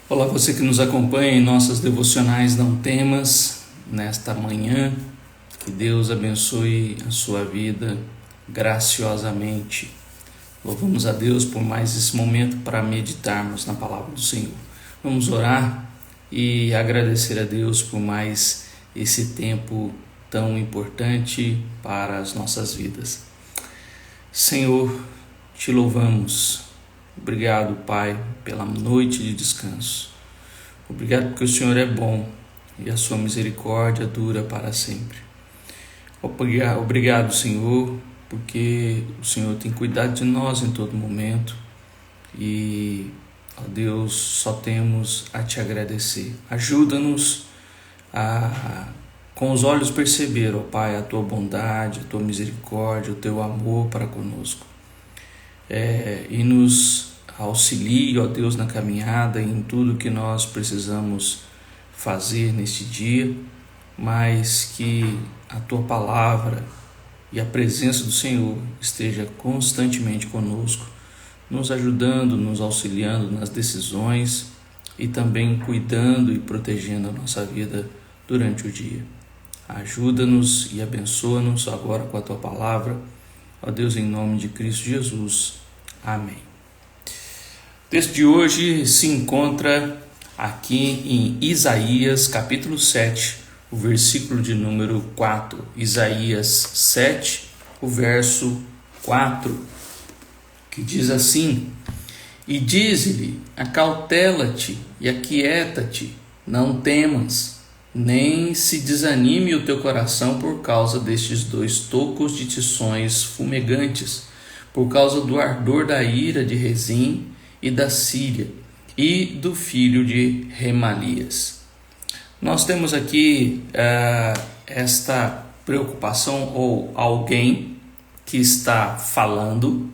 Olá, você que nos acompanha em nossas devocionais Não Temas, nesta manhã, que Deus abençoe a sua vida graciosamente. Louvamos a Deus por mais esse momento para meditarmos na palavra do Senhor. Vamos orar e agradecer a Deus por mais esse tempo tão importante para as nossas vidas. Senhor, te louvamos. Obrigado, Pai, pela noite de descanso. Obrigado porque o Senhor é bom e a sua misericórdia dura para sempre. Obrigado, Senhor, porque o Senhor tem cuidado de nós em todo momento e, ó Deus, só temos a te agradecer. Ajuda-nos a, com os olhos, perceber, ó Pai, a tua bondade, a tua misericórdia, o teu amor para conosco. E nos auxilie, ó Deus, na caminhada e em tudo que nós precisamos fazer neste dia, mas que a tua palavra e a presença do Senhor esteja constantemente conosco, nos ajudando, nos auxiliando nas decisões e também cuidando e protegendo a nossa vida durante o dia. Ajuda-nos e abençoa-nos agora com a tua palavra. Ó Deus, em nome de Cristo Jesus. Amém. O texto de hoje se encontra aqui em Isaías, capítulo 7, o versículo de número 4. Isaías 7, o verso 4, que diz assim: E dize-lhe, acautela-te e aquieta-te, não temas, nem se desanime o teu coração por causa destes 2 tocos de tições fumegantes, por causa do ardor da ira de Rezim e da Síria e do filho de Remalias. Nós temos aqui esta preocupação, ou alguém que está falando,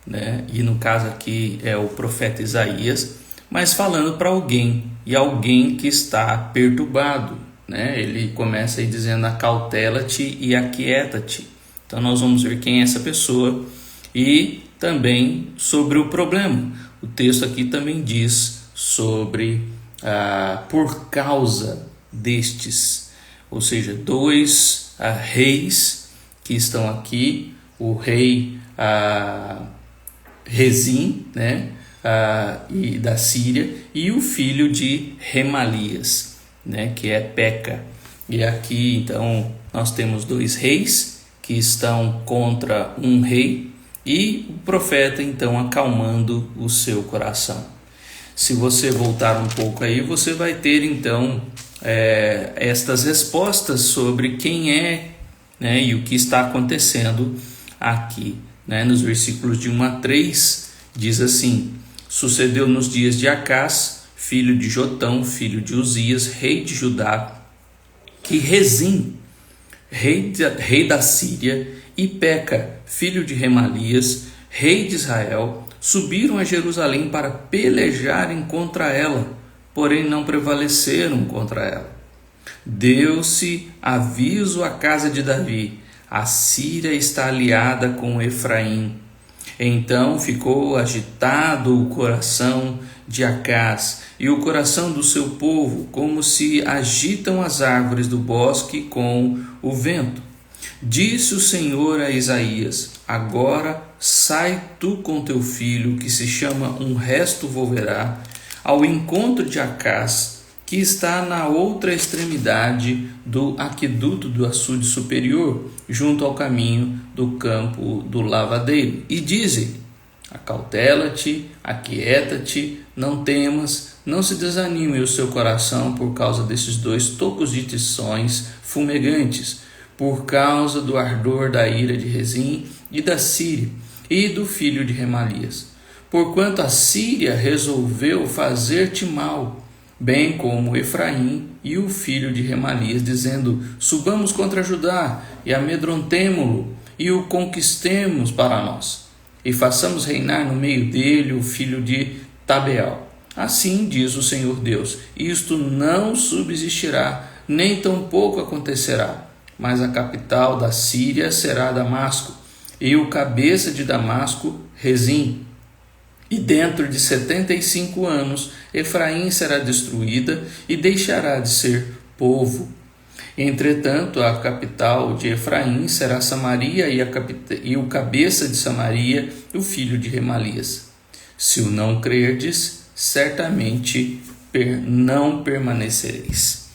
né? E no caso aqui é o profeta Isaías, mas falando para alguém, e alguém que está perturbado, né? Ele começa aí dizendo: acautela-te e aquieta-te. Então nós vamos ver quem é essa pessoa e também sobre o problema. O texto aqui também diz sobre por causa destes, ou seja, 2 reis que estão aqui, o rei Rezim, né, e da Síria, e o filho de Remalias, né, que é Peca. E aqui então nós temos 2 reis que estão contra um rei, e o profeta então acalmando o seu coração. Se você voltar um pouco aí, você vai ter então estas respostas sobre quem é, né, e o que está acontecendo aqui, né? Nos versículos de 1 a 3 diz assim: Sucedeu nos dias de Acás, filho de Jotão, filho de Uzias, rei de Judá, que Rezim, rei da Síria, e Peca, filho de Remalias, rei de Israel, subiram a Jerusalém para pelejarem contra ela, porém não prevaleceram contra ela. Deu-se aviso à casa de Davi: a Síria está aliada com Efraim. Então ficou agitado o coração de Acás e o coração do seu povo, como se agitam as árvores do bosque com o vento. Disse o Senhor a Isaías: agora sai tu com teu filho, que se chama Um Resto Volverá, ao encontro de Acás, que está na outra extremidade do aqueduto do açude superior, junto ao caminho do campo do lavadeiro. E dize: acautela-te, aquieta-te, não temas, não se desanime o seu coração por causa desses 2 tocos de tições fumegantes, por causa do ardor da ira de Rezim e da Síria e do filho de Remalias. Porquanto a Síria resolveu fazer-te mal, bem como Efraim e o filho de Remalias, dizendo: subamos contra Judá e amedrontemo-lo e o conquistemos para nós, e façamos reinar no meio dele o filho de Tabeel. Assim diz o Senhor Deus: isto não subsistirá, nem tampouco acontecerá, mas a capital da Síria será Damasco, e o cabeça de Damasco, Rezim. E dentro de 75 anos, Efraim será destruída e deixará de ser povo. Entretanto, a capital de Efraim será Samaria e o cabeça de Samaria, o filho de Remalias. Se o não crerdes, certamente não permanecereis.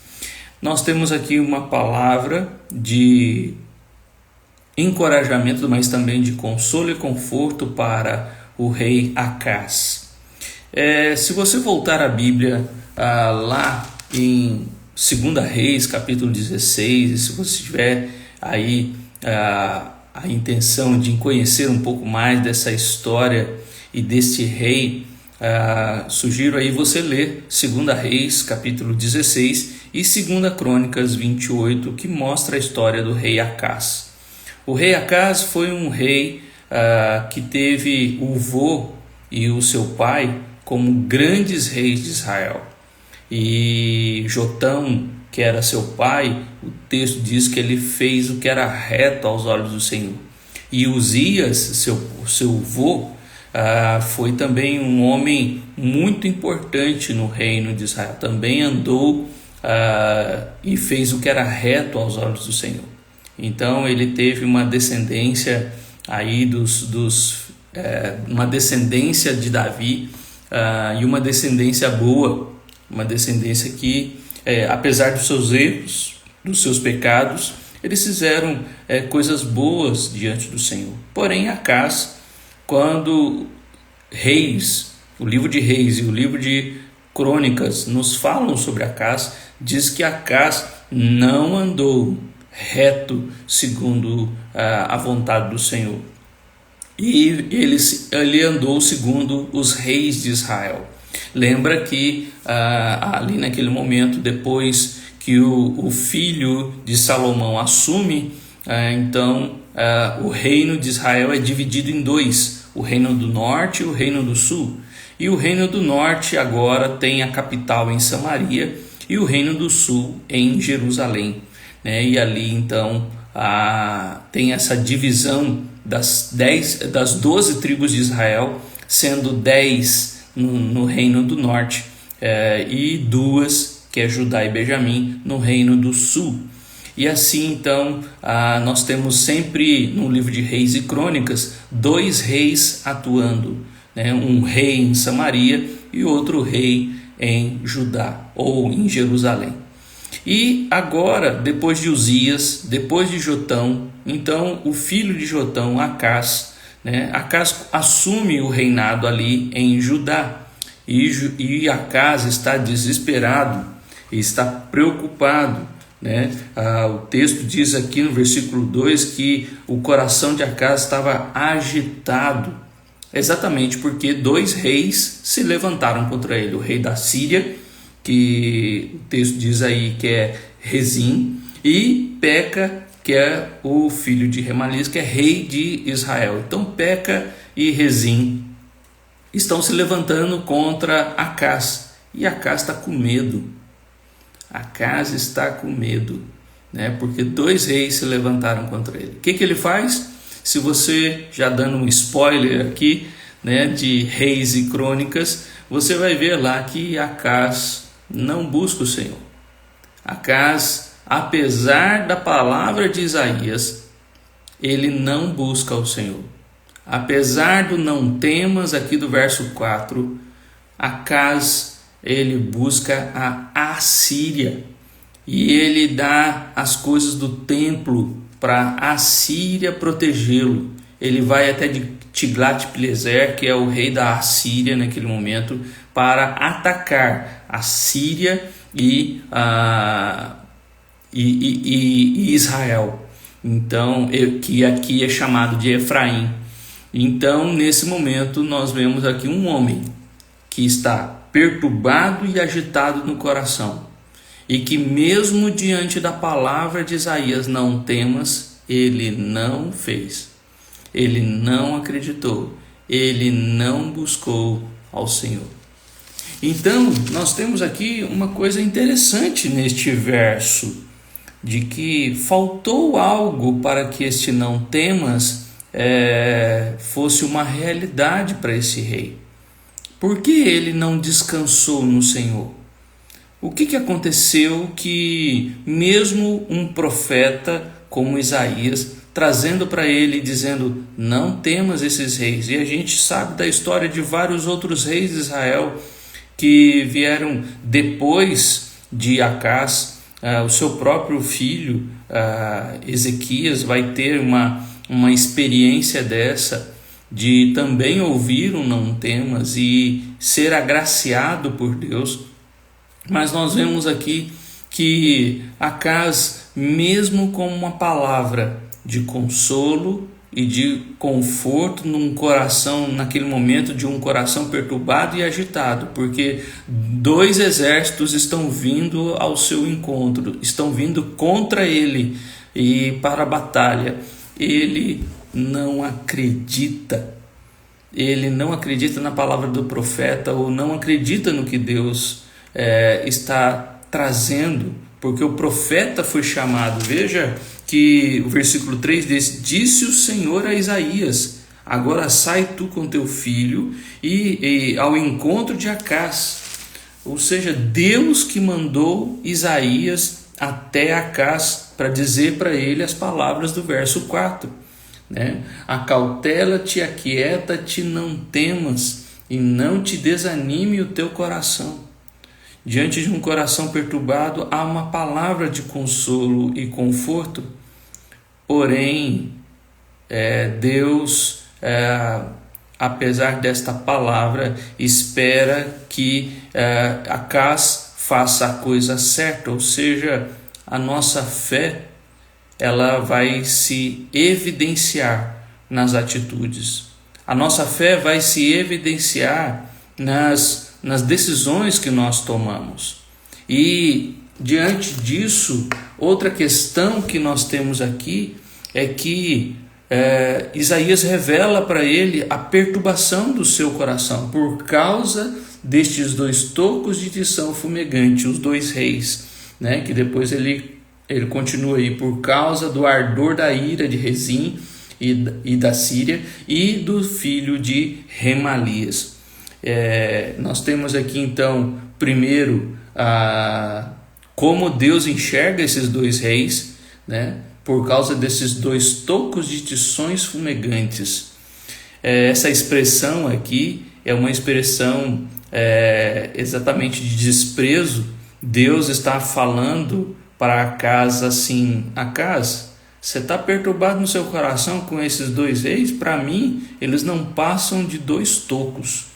Nós temos aqui uma palavra de encorajamento, mas também de consolo e conforto para o rei Acaz. Se você voltar à Bíblia lá em 2 Reis, capítulo 16, e se você tiver aí a intenção de conhecer um pouco mais dessa história e deste rei, sugiro aí você ler 2 Reis, capítulo 16 e 2 Crônicas 28, que mostra a história do rei Acaz. O rei Acaz foi um rei que teve o vô e o seu pai como grandes reis de Israel. E Jotão, que era seu pai, o texto diz que ele fez o que era reto aos olhos do Senhor. E Uzias, seu vô, foi também um homem muito importante no reino de Israel. Também andou e fez o que era reto aos olhos do Senhor. Então ele teve uma descendência aí uma descendência de Davi, e uma descendência boa, uma descendência que, apesar dos seus erros, dos seus pecados, eles fizeram coisas boas diante do Senhor. Porém, Acaz, quando Reis, o livro de Reis e o livro de Crônicas nos falam sobre Acaz, diz que Acaz não andou reto segundo a vontade do Senhor. E ele andou segundo os reis de Israel. Lembra que ali naquele momento, depois que o filho de Salomão assume, então o reino de Israel é dividido em dois: o reino do norte e o reino do sul. E o reino do norte agora tem a capital em Samaria e o reino do sul em Jerusalém, né? E ali então tem essa divisão das 12 tribos de Israel, sendo 10 no reino do norte, e 2, que é Judá e Benjamim, no reino do sul. E assim então nós temos sempre no livro de Reis e Crônicas 2 reis atuando, né? Um rei em Samaria e outro rei em Judá ou em Jerusalém. E agora, depois de Uzias, depois de Jotão, então o filho de Jotão, Acaz, né? Acaz assume o reinado ali em Judá. E Acaz está desesperado, está preocupado, né? O texto diz aqui no versículo 2 que o coração de Acaz estava agitado, exatamente porque 2 reis se levantaram contra ele: o rei da Síria, que o texto diz aí que é Rezim, e Peca, que é o filho de Remalias, que é rei de Israel. Então Peca e Rezim estão se levantando contra Acaz, e Acaz está com medo. Acaz está com medo, né? Porque 2 reis se levantaram contra ele. O que ele faz? Se você, já dando um spoiler aqui, né, de Reis e Crônicas, você vai ver lá que Acaz não busca o Senhor. Acaz, apesar da palavra de Isaías, ele não busca o Senhor. Apesar do não temas aqui do verso 4, Acaz, ele busca a Assíria, e ele dá as coisas do templo para a Assíria protegê-lo. Ele vai até de Tiglat-Pileser, que é o rei da Assíria naquele momento, para atacar a Síria e Israel. Então, que aqui é chamado de Efraim. Então, nesse momento, nós vemos aqui um homem que está perturbado e agitado no coração, e que mesmo diante da palavra de Isaías, não temas, ele não fez, ele não acreditou, ele não buscou ao Senhor. Então nós temos aqui uma coisa interessante neste verso, de que faltou algo para que este não temas fosse uma realidade para esse rei. Por que ele não descansou no Senhor? O que aconteceu que mesmo um profeta como Isaías, trazendo para ele, dizendo, não temas esses reis, e a gente sabe da história de vários outros reis de Israel que vieram depois de Acás, o seu próprio filho, Ezequias, vai ter uma experiência dessa, de também ouvir o não temas e ser agraciado por Deus. Mas nós vemos aqui que Acás, mesmo com uma palavra de consolo e de conforto num coração, naquele momento de um coração perturbado e agitado, porque dois exércitos estão vindo ao seu encontro, estão vindo contra ele e para a batalha, ele não acredita. Ele não acredita na palavra do profeta, ou não acredita no que Deus está trazendo, porque o profeta foi chamado. Veja que o versículo 3 diz: disse o Senhor a Isaías, agora sai tu com teu filho e ao encontro de Acás. Ou seja, Deus que mandou Isaías até Acás para dizer para ele as palavras do verso 4. Acautela-te, aquieta-te, não temas, e não te desanime o teu coração. Diante de um coração perturbado, há uma palavra de consolo e conforto. Porém, Deus, apesar desta palavra, espera que Acás faça a coisa certa, ou seja, a nossa fé, ela vai se evidenciar nas atitudes. A nossa fé vai se evidenciar nas decisões que nós tomamos. E diante disso, outra questão que nós temos aqui é que Isaías revela para ele a perturbação do seu coração por causa destes dois tocos de tição fumegante, os dois reis, que depois ele continua aí, por causa do ardor da ira de Rezim e da Síria e do filho de Remalias. Nós temos aqui então, primeiro, como Deus enxerga esses dois reis, por causa desses dois tocos de tições fumegantes. Essa expressão aqui é uma expressão exatamente de desprezo. Deus está falando para Acás assim: Acás, você está perturbado no seu coração com esses dois reis? Para mim, eles não passam de dois tocos.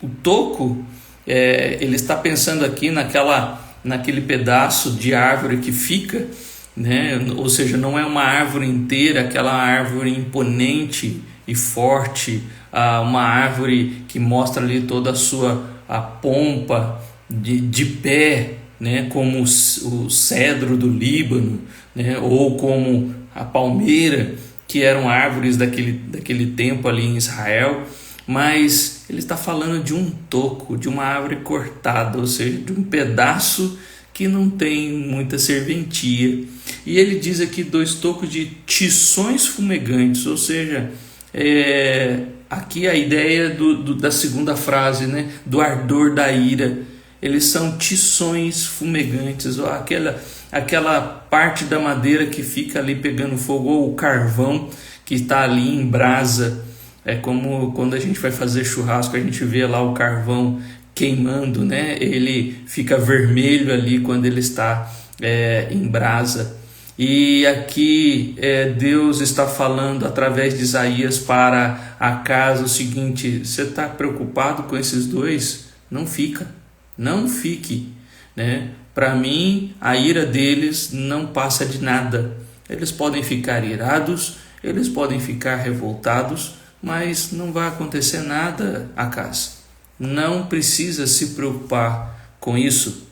O toco, ele está pensando aqui naquele pedaço de árvore que fica, ou seja, não é uma árvore inteira, aquela árvore imponente e forte, uma árvore que mostra ali toda a pompa de pé, como o cedro do Líbano, ou como a palmeira, que eram árvores daquele tempo ali em Israel. Mas ele está falando de um toco, de uma árvore cortada, ou seja, de um pedaço que não tem muita serventia. E ele diz aqui dois tocos de tições fumegantes, ou seja, aqui a ideia da segunda frase, do ardor da ira. Eles são tições fumegantes, ou aquela parte da madeira que fica ali pegando fogo, ou o carvão que está ali em brasa. É como quando a gente vai fazer churrasco, a gente vê lá o carvão queimando, ele fica vermelho ali quando ele está em brasa. E aqui Deus está falando através de Isaías para Acás o seguinte: você está preocupado com esses dois? Não fique. Para mim, a ira deles não passa de nada. Eles podem ficar irados, eles podem ficar revoltados, mas não vai acontecer nada, Acás. Não precisa se preocupar com isso.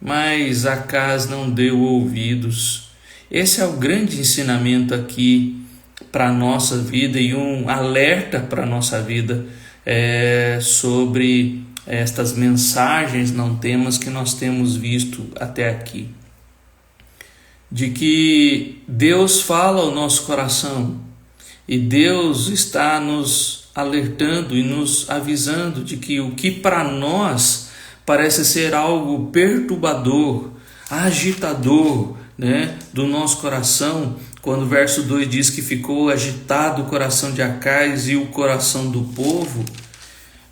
Mas Acás não deu ouvidos. Esse é o grande ensinamento aqui para a nossa vida e um alerta para a nossa vida sobre estas mensagens não temas que nós temos visto até aqui. De que Deus fala ao nosso coração e Deus está nos alertando e nos avisando de que o que para nós parece ser algo perturbador, agitador, né, do nosso coração, quando o verso 2 diz que ficou agitado o coração de Acais e o coração do povo,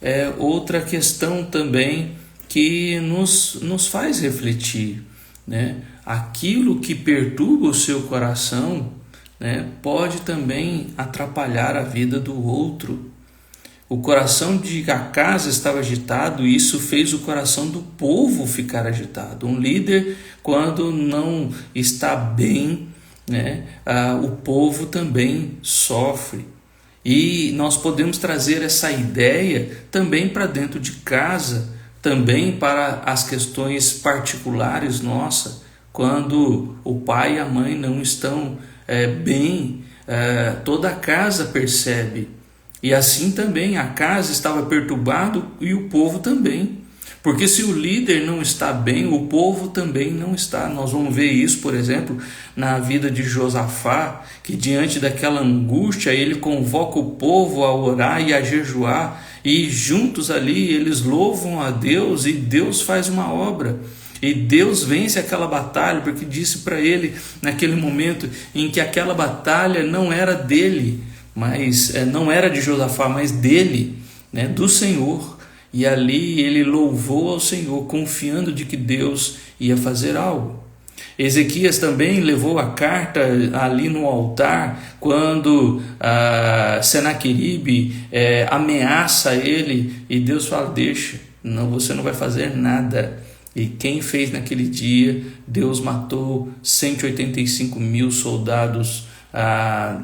é outra questão também que nos faz refletir, né? Aquilo que perturba o seu coração, né, pode também atrapalhar a vida do outro. O coração de Acais estava agitado e isso fez o coração do povo ficar agitado. Um líder, quando não está bem, né, o povo também sofre. E nós podemos trazer essa ideia também para dentro de casa, também para as questões particulares nossas, quando o pai e a mãe não estão bem, toda a casa percebe. E assim também a casa estava perturbada e o povo também. Porque se o líder não está bem, o povo também não está. Nós vamos ver isso, por exemplo, na vida de Josafá, que diante daquela angústia, ele convoca o povo a orar e a jejuar, e juntos ali eles louvam a Deus e Deus faz uma obra. E Deus vence aquela batalha, porque disse para ele, naquele momento em que aquela batalha não era dele, mas não era de Josafá, mas dele, né, do Senhor. E ali ele louvou ao Senhor, confiando de que Deus ia fazer algo. Ezequias também levou a carta ali no altar, quando Senaqueribe ameaça ele, e Deus fala, deixa, não, você não vai fazer nada. E quem fez naquele dia? Deus matou 185 mil soldados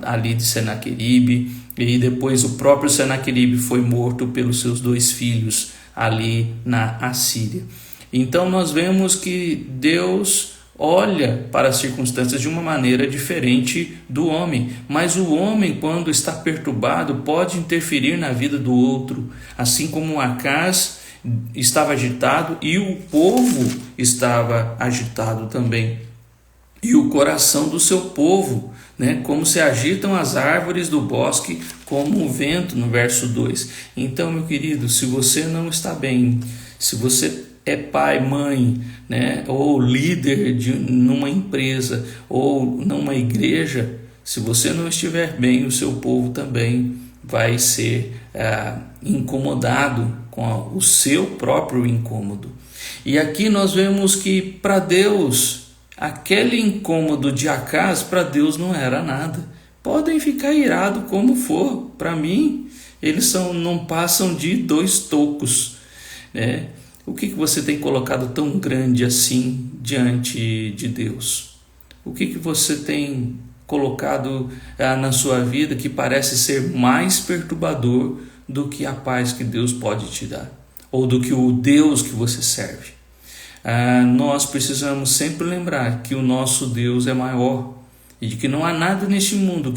ali de Senaqueribe, e depois o próprio Senaqueribe foi morto pelos seus 2 filhos ali na Assíria. Então nós vemos que Deus olha para as circunstâncias de uma maneira diferente do homem, mas o homem, quando está perturbado, pode interferir na vida do outro, assim como Acais estava agitado e o povo estava agitado também. E o coração do seu povo, né, como se agitam as árvores do bosque como o vento, no verso 2. Então, meu querido, se você não está bem, se você é pai, mãe, né, ou líder numa empresa ou numa igreja, se você não estiver bem, o seu povo também vai ser incomodado com o seu próprio incômodo. E aqui nós vemos que para Deus, aquele incômodo de Acais, para Deus não era nada. Podem ficar irados como for, para mim eles não passam de 2 tocos, né? O que você tem colocado tão grande assim diante de Deus? O que você tem colocado na sua vida que parece ser mais perturbador do que a paz que Deus pode te dar, ou do que o Deus que você serve? Nós precisamos sempre lembrar que o nosso Deus é maior e de que não há nada neste mundo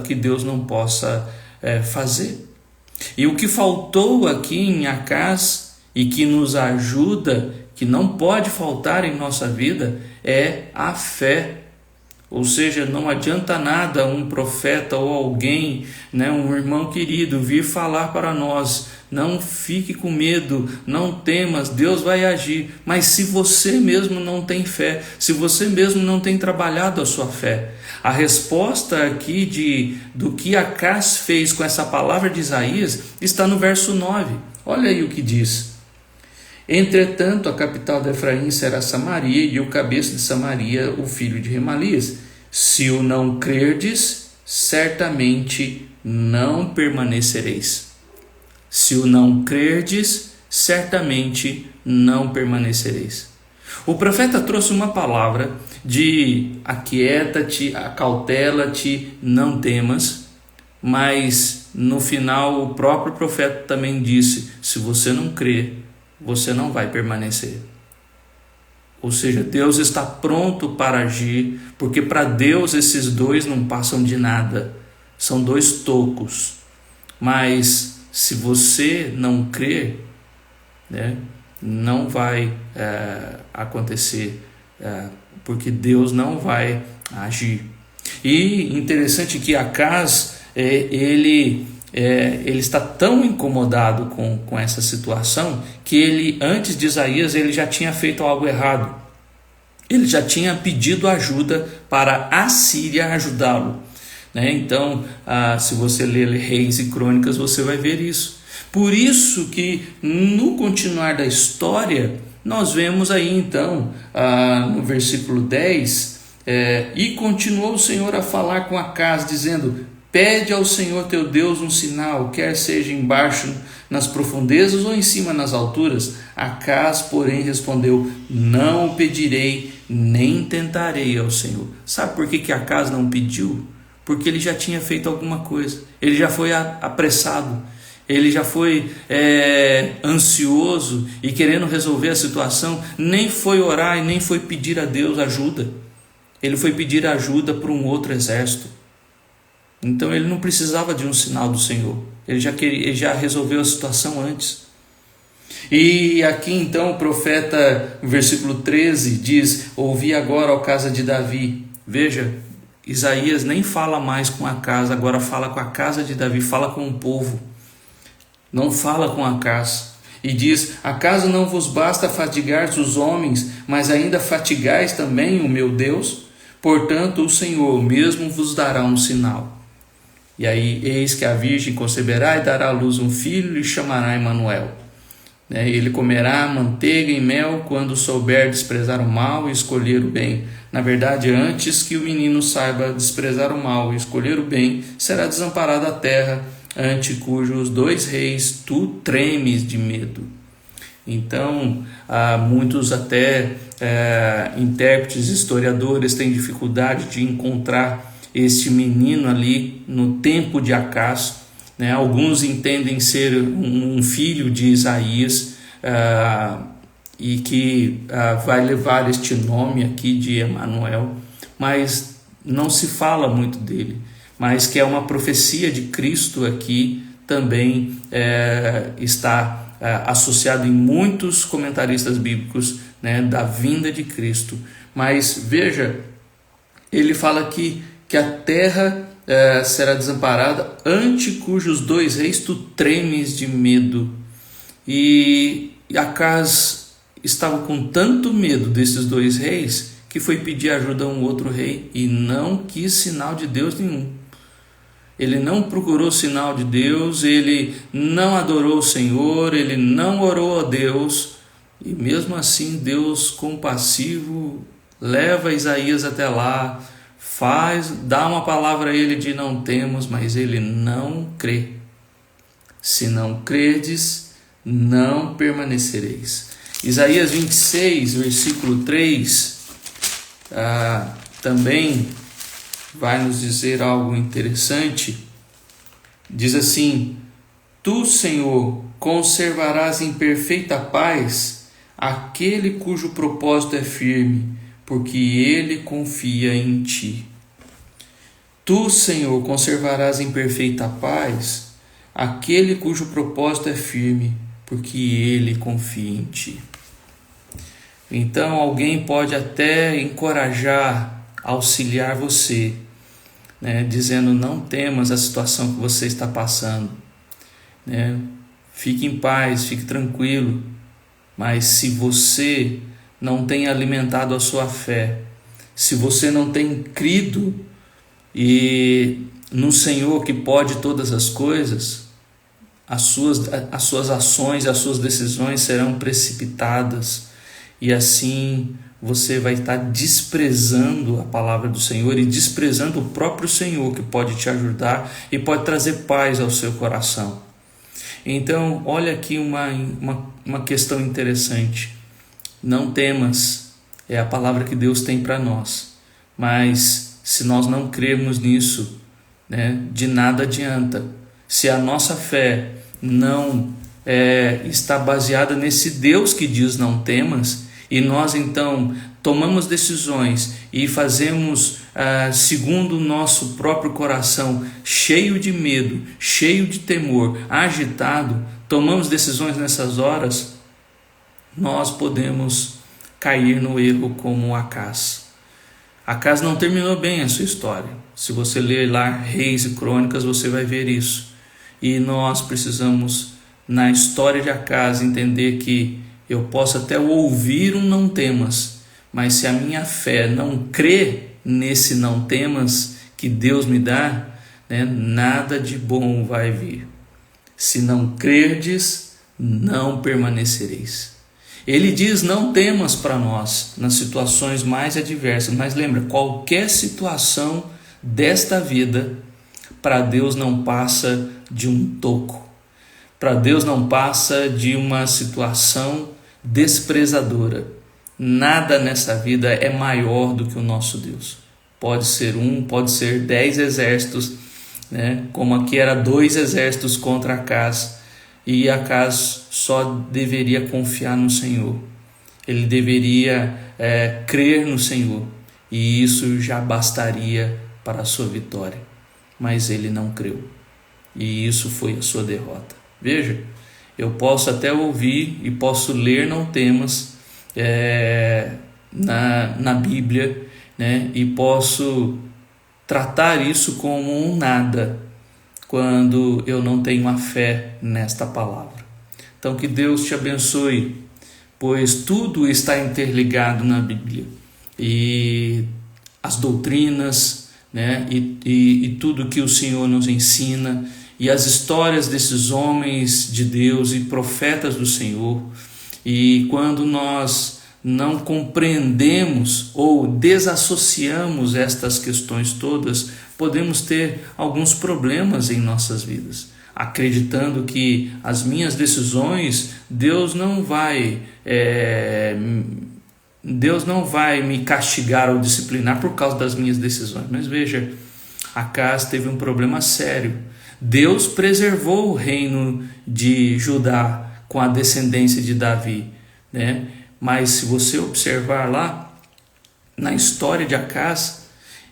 que Deus não possa fazer. E o que faltou aqui em Acais e que nos ajuda, que não pode faltar em nossa vida, é a fé. Ou seja, não adianta nada um profeta ou alguém, né, um irmão querido, vir falar para nós, não fique com medo, não temas, Deus vai agir. Mas se você mesmo não tem fé, se você mesmo não tem trabalhado a sua fé, a resposta aqui do que Acais fez com essa palavra de Isaías está no verso 9. Olha aí o que diz. Entretanto, a capital de Efraim será Samaria, e o cabeça de Samaria, o filho de Remalias. Se o não crerdes, certamente não permanecereis. Se o não crerdes, certamente não permanecereis. O profeta trouxe uma palavra de aquieta-te, acautela-te, não temas, mas no final o próprio profeta também disse, se você não crer, você não vai permanecer. Ou seja, Deus está pronto para agir, porque para Deus esses 2 não passam de nada, são 2 tocos. Mas se você não crer, né, não vai acontecer, porque Deus não vai agir. E interessante que Acais, ele ele está tão incomodado com essa situação que ele, antes de Isaías, ele já tinha feito algo errado. Ele já tinha pedido ajuda para a Síria ajudá-lo. Então, se você ler Reis e Crônicas, você vai ver isso. Por isso que no continuar da história, nós vemos aí então, no versículo 10, e continuou o Senhor a falar com Acaz, dizendo: pede ao Senhor teu Deus um sinal, quer seja embaixo nas profundezas ou em cima nas alturas. Acaz, porém, respondeu: não o pedirei, nem tentarei ao Senhor. Sabe por que Acaz não pediu? Porque ele já tinha feito alguma coisa, ele já foi apressado, ele já foi ansioso e querendo resolver a situação, nem foi orar e nem foi pedir a Deus ajuda. Ele foi pedir ajuda para um outro exército. Então ele não precisava de um sinal do Senhor, ele já resolveu a situação antes. E aqui então o profeta, no versículo 13, diz: ouvi agora, ó casa de Davi. Veja, Isaías nem fala mais com Acaz, agora fala com a casa de Davi, fala com o povo, não fala com Acaz. E diz: acaso não vos basta fatigar os homens, mas ainda fatigais também o meu Deus? Portanto o Senhor mesmo vos dará um sinal. E aí, eis que a virgem conceberá e dará à luz um filho, e chamará Emanuel. Ele comerá manteiga e mel quando souber desprezar o mal e escolher o bem. Na verdade, antes que o menino saiba desprezar o mal e escolher o bem, será desamparada a terra, ante cujos 2 reis tu tremes de medo. Então, muitos até intérpretes, historiadores têm dificuldade de encontrar este menino ali no tempo de Acaz. Alguns entendem ser um filho de Isaías, e que vai levar este nome aqui de Emanuel, mas não se fala muito dele, mas que é uma profecia de Cristo aqui, também está associado em muitos comentaristas bíblicos, da vinda de Cristo. Mas veja, ele fala aqui que a terra será desamparada, ante cujos 2 reis tu tremes de medo. E Acaz estava com tanto medo desses 2 reis que foi pedir ajuda a um outro rei e não quis sinal de Deus nenhum. Ele não procurou sinal de Deus, ele não adorou o Senhor, ele não orou a Deus, e mesmo assim Deus, compassivo, leva Isaías até lá, dá uma palavra a ele de não temos, mas ele não crê. Se não credes, não permanecereis. Isaías 26, versículo 3, também vai nos dizer algo interessante. Diz assim: tu, Senhor, conservarás em perfeita paz aquele cujo propósito é firme, porque ele confia em ti. Tu, Senhor, conservarás em perfeita paz aquele cujo propósito é firme, porque ele confia em ti. Então alguém pode até encorajar, auxiliar você, dizendo: não temas a situação que você está passando, fique em paz, fique tranquilo. Mas se você não tem alimentado a sua fé, se você não tem crido no Senhor que pode todas as coisas, as suas ações, as suas decisões serão precipitadas, e assim você vai estar desprezando a palavra do Senhor e desprezando o próprio Senhor, que pode te ajudar e pode trazer paz ao seu coração. Então, olha aqui uma questão interessante. Não temas, é a palavra que Deus tem para nós, mas se nós não crermos nisso, de nada adianta. Se a nossa fé não está baseada nesse Deus que diz não temas, e nós então tomamos decisões e fazemos segundo o nosso próprio coração, cheio de medo, cheio de temor, agitado, tomamos decisões nessas horas, nós podemos cair no erro como Acaz. Acaz não terminou bem a sua história. Se você ler lá Reis e Crônicas, você vai ver isso. E nós precisamos, na história de Acás, entender que eu posso até ouvir um não temas, mas se a minha fé não crê nesse não temas que Deus me dá, né, nada de bom vai vir. Se não crerdes, não permanecereis. Ele diz não temas para nós nas situações mais adversas, mas lembra, qualquer situação desta vida, para Deus não passa de um toco. Para Deus não passa de uma situação desprezadora. Nada nessa vida é maior do que o nosso Deus. Pode ser pode ser 10 exércitos, né? Como aqui era 2 exércitos contra Acás, e Acás só deveria confiar no Senhor. Ele deveria crer no Senhor, e isso já bastaria para a sua vitória. Mas ele não creu, e isso foi a sua derrota. Veja, eu posso até ouvir e posso ler não temas na Bíblia, né? E posso tratar isso como um nada, quando eu não tenho a fé nesta palavra. Então que Deus te abençoe, pois tudo está interligado na Bíblia, e as doutrinas, né? E tudo que o Senhor nos ensina, e as histórias desses homens de Deus e profetas do Senhor. E quando nós não compreendemos ou desassociamos estas questões todas, podemos ter alguns problemas em nossas vidas, acreditando que as minhas decisões, Deus não vai me castigar ou disciplinar por causa das minhas decisões. Mas veja, Acás teve um problema sério. Deus preservou o reino de Judá com a descendência de Davi, né? Mas se você observar lá, na história de Acás,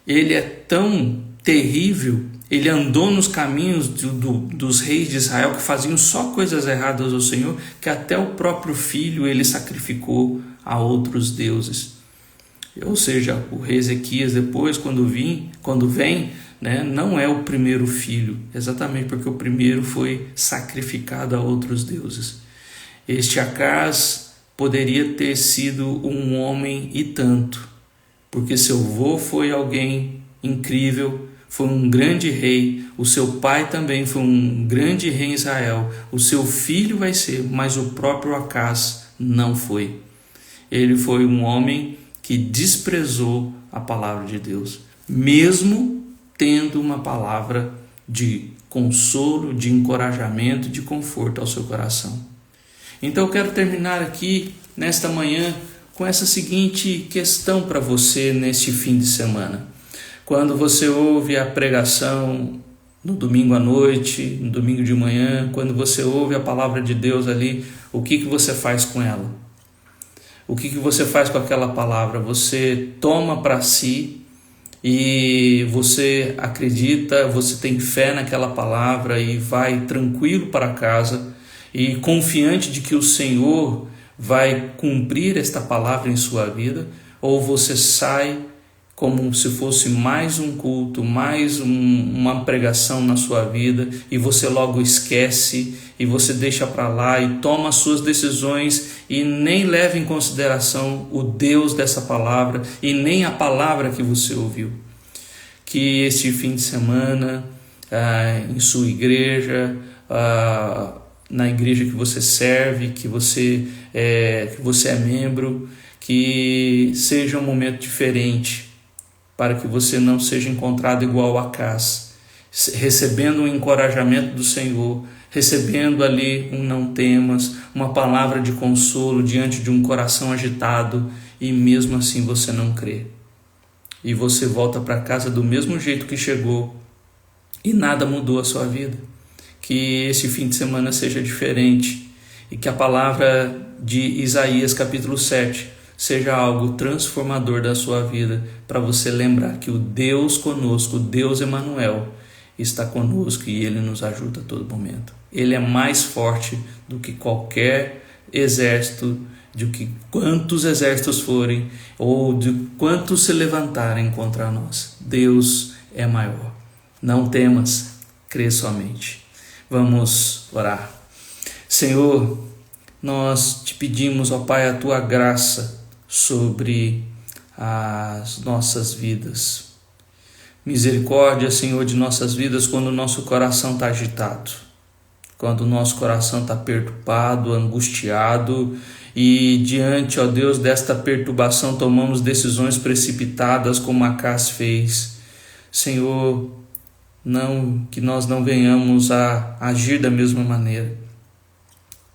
ele é tão terrível, ele andou nos caminhos dos reis de Israel que faziam só coisas erradas ao Senhor, que até o próprio filho ele sacrificou a outros deuses. Ou seja, o rei Ezequias depois, quando vem, né, não é o primeiro filho, exatamente porque o primeiro foi sacrificado a outros deuses. Este Acás poderia ter sido um homem e tanto, porque seu avô foi alguém incrível, foi um grande rei, o seu pai também foi um grande rei em Israel, o seu filho vai ser, mas o próprio Acás não foi. Ele foi um homem que desprezou a palavra de Deus, mesmo tendo uma palavra de consolo, de encorajamento, de conforto ao seu coração. Então eu quero terminar aqui nesta manhã com essa seguinte questão para você neste fim de semana. Quando você ouve a pregação no domingo à noite, no domingo de manhã, quando você ouve a palavra de Deus ali, o que você faz com ela? O que você faz com aquela palavra? Você toma para si e você acredita, você tem fé naquela palavra e vai tranquilo para casa e confiante de que o Senhor vai cumprir esta palavra em sua vida? Ou você sai como se fosse mais um culto, mais uma pregação na sua vida, e você logo esquece, e você deixa para lá e toma as suas decisões e nem leva em consideração o Deus dessa palavra e nem a palavra que você ouviu? Que este fim de semana, em sua igreja, na igreja que você serve, que você é membro, que seja um momento diferente, para que você não seja encontrado igual a Acás, recebendo um encorajamento do Senhor, recebendo ali um não temas, uma palavra de consolo diante de um coração agitado, e mesmo assim você não crê. E você volta para casa do mesmo jeito que chegou, e nada mudou a sua vida. Que esse fim de semana seja diferente, e que a palavra de Isaías capítulo 7 seja algo transformador da sua vida, para você lembrar que o Deus conosco, o Deus Emanuel, está conosco e Ele nos ajuda a todo momento. Ele é mais forte do que qualquer exército, de que quantos exércitos forem, ou de quantos se levantarem contra nós. Deus é maior. Não temas, crê somente. Vamos orar. Senhor, nós te pedimos, ó Pai, a tua graça sobre as nossas vidas. Misericórdia, Senhor, de nossas vidas quando o nosso coração está agitado, quando o nosso coração está perturbado, angustiado e diante, ó Deus, desta perturbação tomamos decisões precipitadas como Acás fez. Senhor, que nós não venhamos a agir da mesma maneira.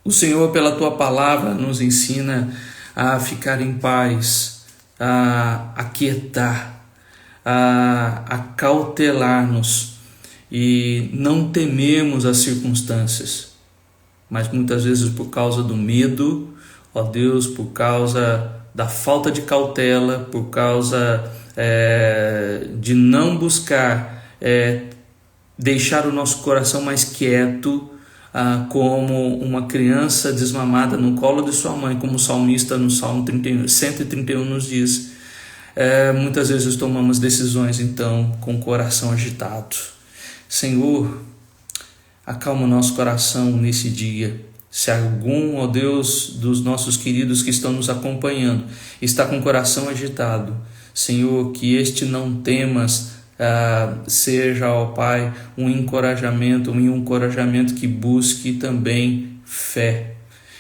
O Senhor, pela tua palavra, nos ensina a ficar em paz, a aquietar, a cautelar-nos e não tememos as circunstâncias, mas muitas vezes por causa do medo, ó Deus, por causa da falta de cautela, por causa de não buscar deixar o nosso coração mais quieto, como uma criança desmamada no colo de sua mãe, como o salmista no Salmo 131 nos diz. Muitas vezes tomamos decisões então com o coração agitado. Senhor, acalma o nosso coração nesse dia. Se algum, ó Deus, dos nossos queridos que estão nos acompanhando está com o coração agitado, Senhor, que este não temas seja, ó Pai, um encorajamento que busque também fé,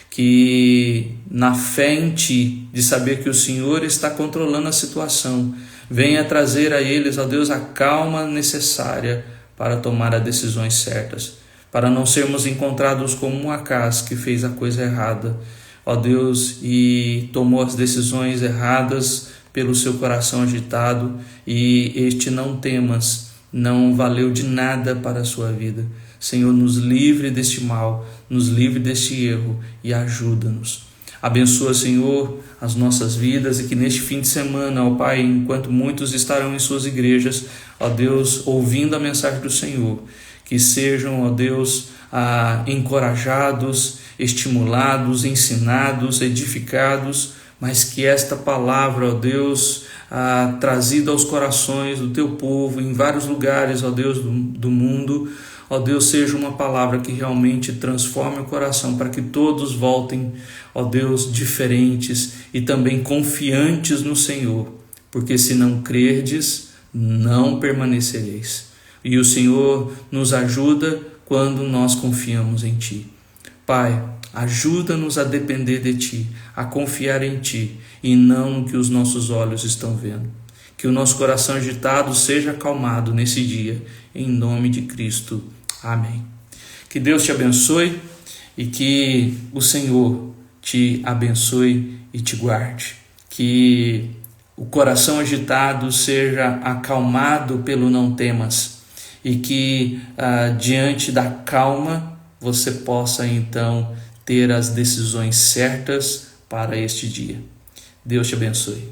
que na fé em Ti, de saber que o Senhor está controlando a situação, venha trazer a eles, ó Deus, a calma necessária para tomar as decisões certas, para não sermos encontrados como um Acás que fez a coisa errada, ó Deus, e tomou as decisões erradas pelo seu coração agitado, e este não temas não valeu de nada para a sua vida. Senhor, nos livre deste mal, nos livre deste erro e ajuda-nos. Abençoa, Senhor, as nossas vidas, e que neste fim de semana, ó Pai, enquanto muitos estarão em suas igrejas, ó Deus, ouvindo a mensagem do Senhor, que sejam, ó Deus, encorajados, estimulados, ensinados, edificados, mas que esta palavra, ó Deus, trazida aos corações do teu povo em vários lugares, ó Deus, do mundo, ó Deus, seja uma palavra que realmente transforme o coração para que todos voltem, ó Deus, diferentes e também confiantes no Senhor, porque se não crerdes, não permanecereis. E o Senhor nos ajuda quando nós confiamos em Ti. Pai, ajuda-nos a depender de Ti, a confiar em Ti e não no que os nossos olhos estão vendo. Que o nosso coração agitado seja acalmado nesse dia, em nome de Cristo. Amém. Que Deus te abençoe e que o Senhor te abençoe e te guarde. Que o coração agitado seja acalmado pelo não temas e que diante da calma você possa então ter as decisões certas para este dia. Deus te abençoe.